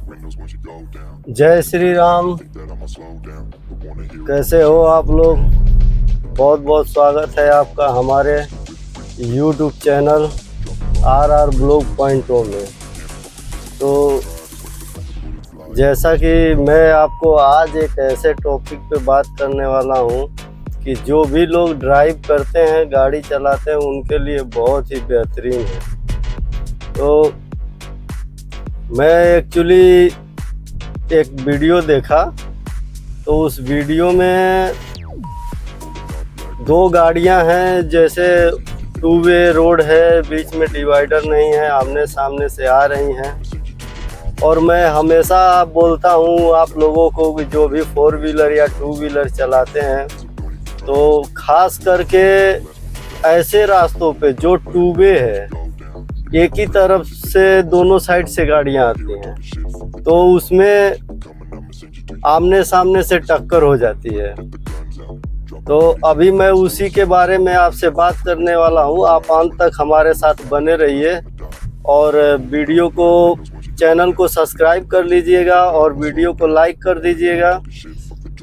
जय श्री राम। कैसे हो आप लोग? बहुत बहुत स्वागत है आपका हमारे YouTube channel RR blog point में। तो जैसा कि मैं आपको आज एक ऐसे टॉपिक पे बात करने वाला हूँ कि जो भी लोग ड्राइव करते हैं, गाड़ी चलाते हैं, उनके लिए बहुत ही बेहतरीन है। तो मैं एक्चुअली एक वीडियो देखा, तो उस वीडियो में दो गाड़ियां हैं, जैसे टू वे रोड है, बीच में डिवाइडर नहीं है, आमने सामने से आ रही हैं। और मैं हमेशा बोलता हूँ आप लोगों को कि जो भी फोर व्हीलर या टू व्हीलर चलाते हैं, तो खास करके ऐसे रास्तों पे जो टू वे है, एक ही तरफ से दोनों साइड से गाड़ियां आती हैं, तो उसमें आमने सामने से टक्कर हो जाती है। तो अभी मैं उसी के बारे में आपसे बात करने वाला हूँ। आप अंत तक हमारे साथ बने रहिए और वीडियो को, चैनल को सब्सक्राइब कर लीजिएगा और वीडियो को लाइक कर दीजिएगा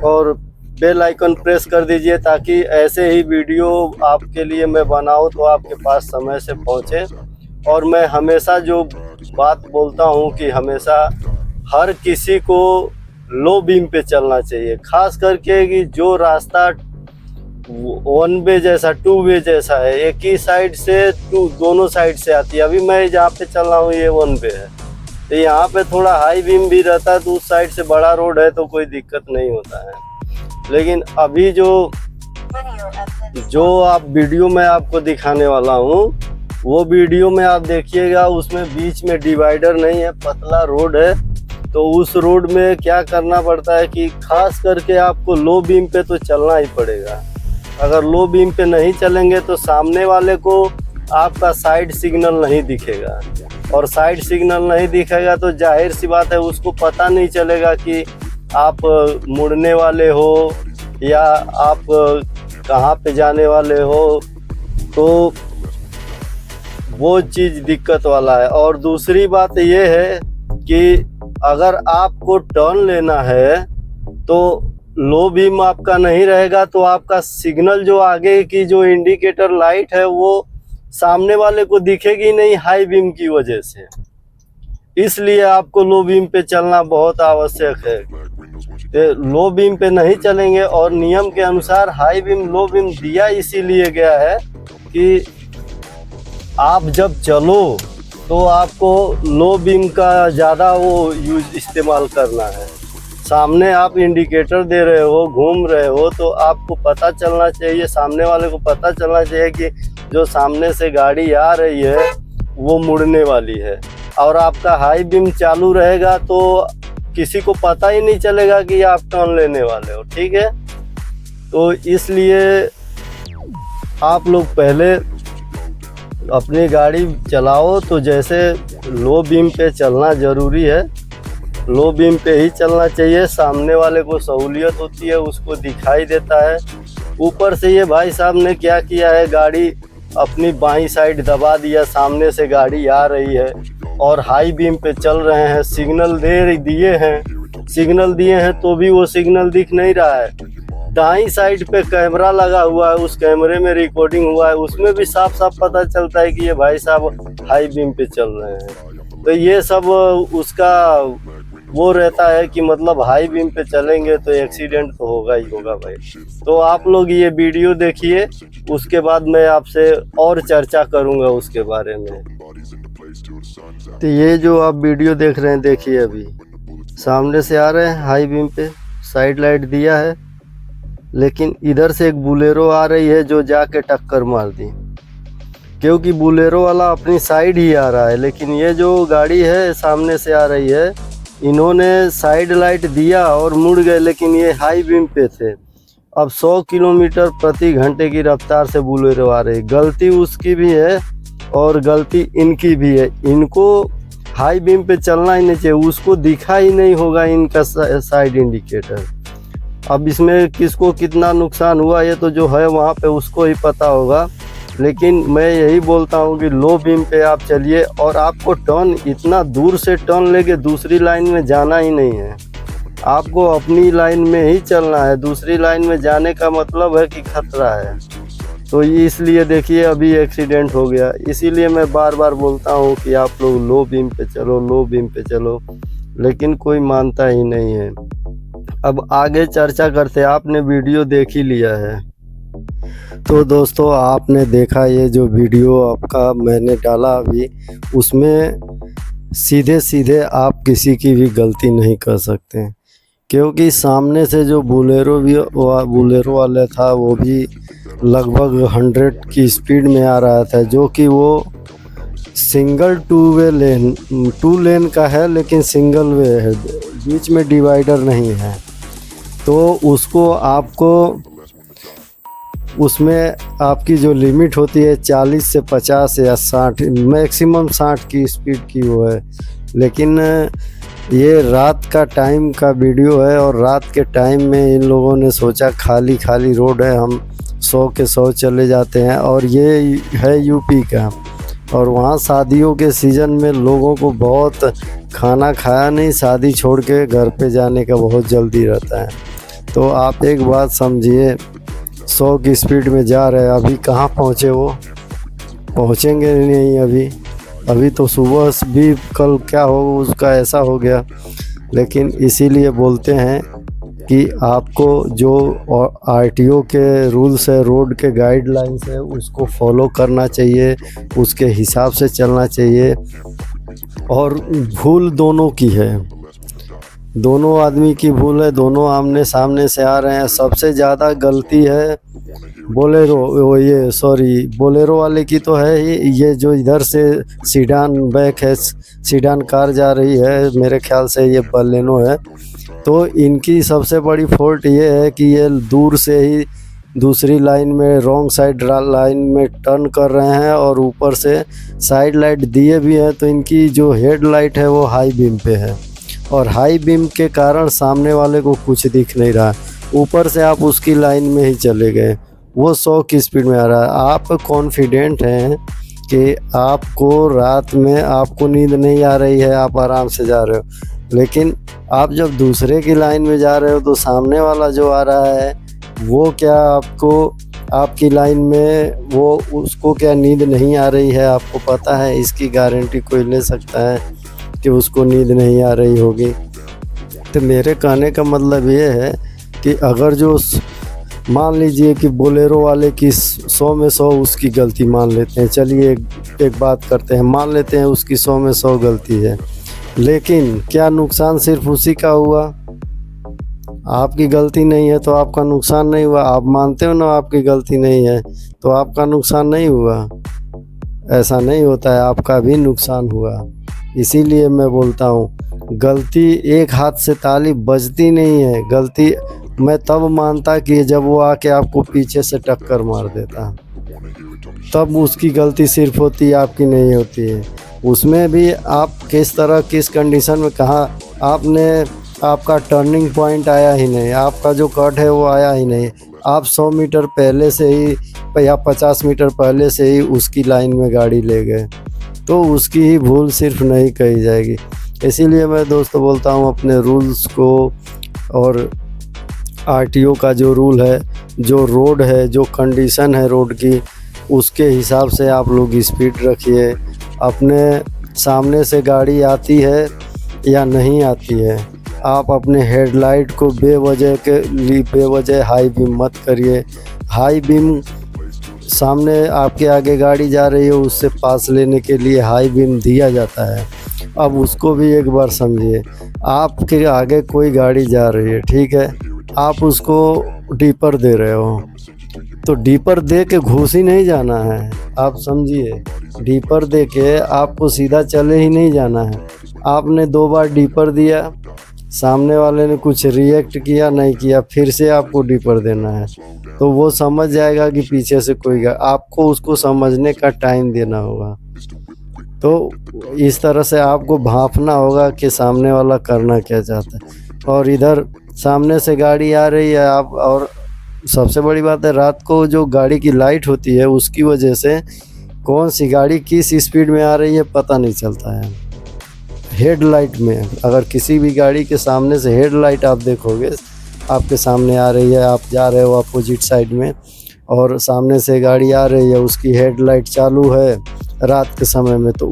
और बेल आइकन प्रेस कर दीजिए, ताकि ऐसे ही वीडियो आपके लिए मैं बनाऊँ तो आपके पास समय से पहुँचे। और मैं हमेशा जो बात बोलता हूँ कि हमेशा हर किसी को लो बीम पे चलना चाहिए, खास करके कि जो रास्ता वन वे जैसा, टू वे जैसा है, एक ही साइड से दोनों साइड से आती है। अभी मैं जहाँ पे चल रहा हूँ ये वन वे है, तो यहाँ पे थोड़ा हाई बीम भी रहता है, तो उस साइड से बड़ा रोड है तो कोई दिक्कत नहीं होता है। लेकिन अभी जो आप वीडियो में आपको दिखाने वाला हूँ, वो वीडियो में आप देखिएगा, उसमें बीच में डिवाइडर नहीं है, पतला रोड है। तो उस रोड में क्या करना पड़ता है कि खास करके आपको लो बीम पे तो चलना ही पड़ेगा। अगर लो बीम पे नहीं चलेंगे तो सामने वाले को आपका साइड सिग्नल नहीं दिखेगा, और साइड सिग्नल नहीं दिखेगा तो जाहिर सी बात है उसको पता नहीं चलेगा कि आप मुड़ने वाले हो या आप कहाँ पे जाने वाले हो। तो वो चीज़ दिक्कत वाला है। और दूसरी बात ये है कि अगर आपको टर्न लेना है तो लो बीम आपका नहीं रहेगा, तो आपका सिग्नल जो आगे की जो इंडिकेटर लाइट है वो सामने वाले को दिखेगी नहीं हाई बीम की वजह से। इसलिए आपको लो बीम पे चलना बहुत आवश्यक है। लो बीम पे नहीं चलेंगे, और नियम के अनुसार हाई बीम लो बीम दिया इसीलिए गया है कि आप जब चलो तो आपको लो बीम का ज़्यादा वो इस्तेमाल करना है। सामने आप इंडिकेटर दे रहे हो, घूम रहे हो, तो आपको पता चलना चाहिए, सामने वाले को पता चलना चाहिए कि जो सामने से गाड़ी आ रही है वो मुड़ने वाली है। और आपका हाई बीम चालू रहेगा तो किसी को पता ही नहीं चलेगा कि आप टर्न लेने वाले हो। ठीक है, तो इसलिए आप लोग पहले अपनी गाड़ी चलाओ तो जैसे लो बीम पे चलना ज़रूरी है, लो बीम पे ही चलना चाहिए। सामने वाले को सहूलियत होती है, उसको दिखाई देता है। ऊपर से ये भाई साहब ने क्या किया है, गाड़ी अपनी बाईं साइड दबा दिया, सामने से गाड़ी आ रही है और हाई बीम पे चल रहे हैं, सिग्नल दिए हैं तो भी वो सिग्नल दिख नहीं रहा है। दाईं साइड पे कैमरा लगा हुआ है, उस कैमरे में रिकॉर्डिंग हुआ है, उसमें भी साफ साफ पता चलता है कि ये भाई साहब हाई बीम पे चल रहे हैं। तो ये सब उसका वो रहता है कि मतलब हाई बीम पे चलेंगे तो एक्सीडेंट तो होगा ही होगा भाई। तो आप लोग ये वीडियो देखिए, उसके बाद मैं आपसे और चर्चा करूंगा उसके बारे में। तो ये जो आप वीडियो देख रहे हैं, देखिए अभी सामने से आ रहे हैं हाई बीम पे, साइड लाइट दिया है, लेकिन इधर से एक बुलेरो आ रही है जो जाके टक्कर मार दी, क्योंकि बुलेरो वाला अपनी साइड ही आ रहा है। लेकिन ये जो गाड़ी है सामने से आ रही है, इन्होंने साइड लाइट दिया और मुड़ गए, लेकिन ये हाई बीम पे थे। अब 100 किलोमीटर प्रति घंटे की रफ्तार से बुलेरो आ रही है। गलती उसकी भी है और गलती इनकी भी है। इनको हाई बीम पे चलना ही नहीं चाहिए, उसको दिखा ही नहीं होगा इनका साइड इंडिकेटर। अब इसमें किसको कितना नुकसान हुआ ये तो जो है वहाँ पे उसको ही पता होगा। लेकिन मैं यही बोलता हूँ कि लो बीम पे आप चलिए, और आपको टर्न इतना दूर से टर्न लेके दूसरी लाइन में जाना ही नहीं है, आपको अपनी लाइन में ही चलना है। दूसरी लाइन में जाने का मतलब है कि खतरा है। तो इसलिए देखिए अभी एक्सीडेंट हो गया। इसीलिए मैं बार बार बोलता हूँ कि आप लोग लो बीम पे चलो, लो बीम पे चलो, लेकिन कोई मानता ही नहीं है। अब आगे चर्चा करते, आपने वीडियो देख ही लिया है। तो दोस्तों आपने देखा ये जो वीडियो आपका मैंने डाला अभी, उसमें सीधे सीधे आप किसी की भी गलती नहीं कर सकते, क्योंकि सामने से जो बोलेरो वाला था वो भी लगभग 100 की स्पीड में आ रहा था, जो कि वो सिंगल टू लेन का है, लेकिन सिंगल वे है, बीच में डिवाइडर नहीं है। तो उसको आपको उसमें आपकी जो लिमिट होती है 40 से 50 या 60, मैक्सिमम 60 की स्पीड की वो है। लेकिन ये रात का टाइम का वीडियो है, और रात के टाइम में इन लोगों ने सोचा खाली खाली रोड है, हम 100 के 100 चले जाते हैं। और ये है यूपी का, और वहाँ शादियों के सीज़न में लोगों को बहुत खाना खाया नहीं, शादी छोड़ के घर पे जाने का बहुत जल्दी रहता है। तो आप एक बात समझिए, 100 की स्पीड में जा रहे हैं, अभी कहाँ पहुँचे, वो पहुँचेंगे नहीं अभी तो सुबह भी कल क्या हो उसका ऐसा हो गया। लेकिन इसीलिए बोलते हैं कि आपको जो आरटीओ के रूल्स है, रोड के गाइडलाइंस है, उसको फॉलो करना चाहिए, उसके हिसाब से चलना चाहिए। और भूल दोनों की है, दोनों आदमी की भूल है, दोनों आमने सामने से आ रहे हैं। सबसे ज़्यादा गलती है बोलेरो वाले की तो है ही। ये जो इधर से सीडान बैक है, सीडान कार जा रही है, मेरे ख्याल से ये बलेनो है, तो इनकी सबसे बड़ी फॉल्ट ये है कि ये दूर से ही दूसरी लाइन में रॉन्ग साइड लाइन में टर्न कर रहे हैं, और ऊपर से साइड लाइट दिए भी हैं, तो इनकी जो हेड लाइट है वो हाई बीम पे है, और हाई बीम के कारण सामने वाले को कुछ दिख नहीं रहा। ऊपर से आप उसकी लाइन में ही चले गए, वो 100 की स्पीड में आ रहा है। आप कॉन्फिडेंट हैं कि आपको रात में आपको नींद नहीं आ रही है, आप आराम से जा रहे हो, लेकिन आप जब दूसरे की लाइन में जा रहे हो तो सामने वाला जो आ रहा है वो क्या आपकी लाइन में वो उसको क्या नींद नहीं आ रही है, आपको पता है? इसकी गारंटी कोई ले सकता है कि उसको नींद नहीं आ रही होगी? तो मेरे कहने का मतलब ये है कि अगर जो मान लीजिए कि बोलेरो वाले की 100 में 100 उसकी गलती मान लेते हैं, चलिए एक बात करते हैं, मान लेते हैं उसकी 100 में 100 गलती है, लेकिन क्या नुकसान सिर्फ उसी का हुआ? आपकी गलती नहीं है तो आपका नुकसान नहीं हुआ। आप मानते हो ना आपकी गलती नहीं है तो आपका नुकसान नहीं हुआ? ऐसा नहीं होता है, आपका भी नुकसान हुआ। इसीलिए मैं बोलता हूँ गलती एक हाथ से ताली बजती नहीं है। गलती मैं तब मानता कि जब वो आके आपको पीछे से टक्कर मार देता, तब उसकी गलती सिर्फ होती है, आपकी नहीं होती है। उसमें भी आप किस तरह किस कंडीशन में कहाँ आपका टर्निंग पॉइंट आया ही नहीं, आपका जो कट है वो आया ही नहीं, आप 100 मीटर पहले से ही या 50 मीटर पहले से ही उसकी लाइन में गाड़ी ले गए, तो उसकी ही भूल सिर्फ नहीं कही जाएगी। इसीलिए मैं दोस्तों बोलता हूँ अपने रूल्स को और आरटीओ का जो रूल है, जो रोड है, जो कंडीशन है रोड की, उसके हिसाब से आप लोग स्पीड रखिए। अपने सामने से गाड़ी आती है या नहीं आती है, आप अपने हेडलाइट को बेवजह हाई बीम मत करिए। हाई बीम सामने आपके आगे गाड़ी जा रही है उससे पास लेने के लिए हाई बीम दिया जाता है। अब उसको भी एक बार समझिए, आपके आगे कोई गाड़ी जा रही है, ठीक है, आप उसको डीपर दे रहे हो, तो डीपर दे के घुस ही नहीं जाना है। आप समझिए, डीपर दे के आपको सीधा चले ही नहीं जाना है। आपने 2 बार डीपर दिया, सामने वाले ने कुछ रिएक्ट किया नहीं किया, फिर से आपको डीपर देना है, तो वो समझ जाएगा कि पीछे से कोई आपको उसको समझने का टाइम देना होगा। तो इस तरह से आपको भांपना होगा कि सामने वाला करना क्या चाहता है। और इधर सामने से गाड़ी आ रही है, आप और सबसे बड़ी बात है, रात को जो गाड़ी की लाइट होती है उसकी वजह से कौन सी गाड़ी किस स्पीड में आ रही है पता नहीं चलता है। हेडलाइट में अगर किसी भी गाड़ी के सामने से हेडलाइट आप देखोगे, आपके सामने आ रही है, आप जा रहे हो अपोजिट साइड में और सामने से गाड़ी आ रही है, उसकी हेडलाइट चालू है रात के समय में, तो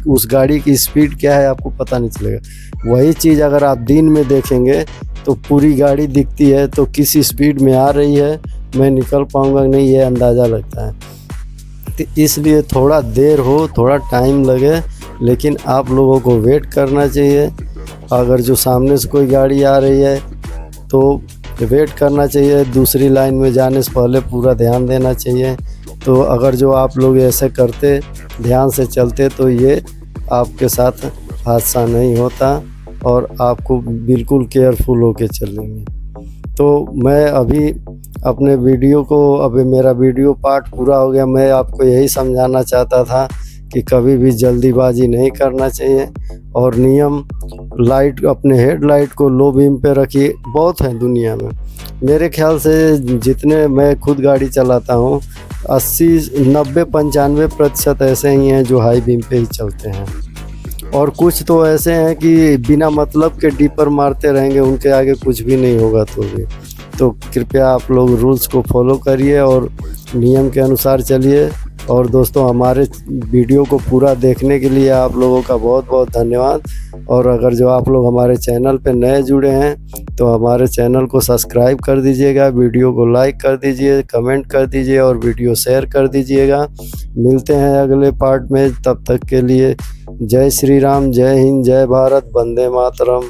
उस गाड़ी की स्पीड क्या है आपको पता नहीं चलेगा। वही चीज़ अगर आप दिन में देखेंगे तो पूरी गाड़ी दिखती है, तो किस स्पीड में आ रही है, मैं निकल पाऊँगा नहीं, ये अंदाज़ा लगता है। तो इसलिए थोड़ा देर हो, थोड़ा टाइम लगे, लेकिन आप लोगों को वेट करना चाहिए। अगर जो सामने से कोई गाड़ी आ रही है तो वेट करना चाहिए, दूसरी लाइन में जाने से पहले पूरा ध्यान देना चाहिए। तो अगर जो आप लोग ऐसे करते, ध्यान से चलते, तो ये आपके साथ हादसा नहीं होता और आपको बिल्कुल केयरफुल होके चलेंगे। तो मैं अभी अपने वीडियो को, अभी मेरा वीडियो पार्ट पूरा हो गया। मैं आपको यही समझाना चाहता था कि कभी भी जल्दीबाजी नहीं करना चाहिए और नियम, लाइट, अपने हेडलाइट को लो बीम पे रखिए। बहुत हैं दुनिया में, मेरे ख्याल से जितने मैं खुद गाड़ी चलाता हूँ 80, 90, 95% ऐसे ही हैं जो हाई बीम पे ही चलते हैं, और कुछ तो ऐसे हैं कि बिना मतलब के डीपर मारते रहेंगे, उनके आगे कुछ भी नहीं होगा। तो कृपया आप लोग रूल्स को फॉलो करिए और नियम के अनुसार चलिए। और दोस्तों, हमारे वीडियो को पूरा देखने के लिए आप लोगों का बहुत बहुत धन्यवाद। और अगर जो आप लोग हमारे चैनल पे नए जुड़े हैं तो हमारे चैनल को सब्सक्राइब कर दीजिएगा, वीडियो को लाइक कर दीजिए, कमेंट कर दीजिए और वीडियो शेयर कर दीजिएगा। मिलते हैं अगले पार्ट में, तब तक के लिए जय श्री राम, जय हिंद, जय भारत, वंदे मातरम।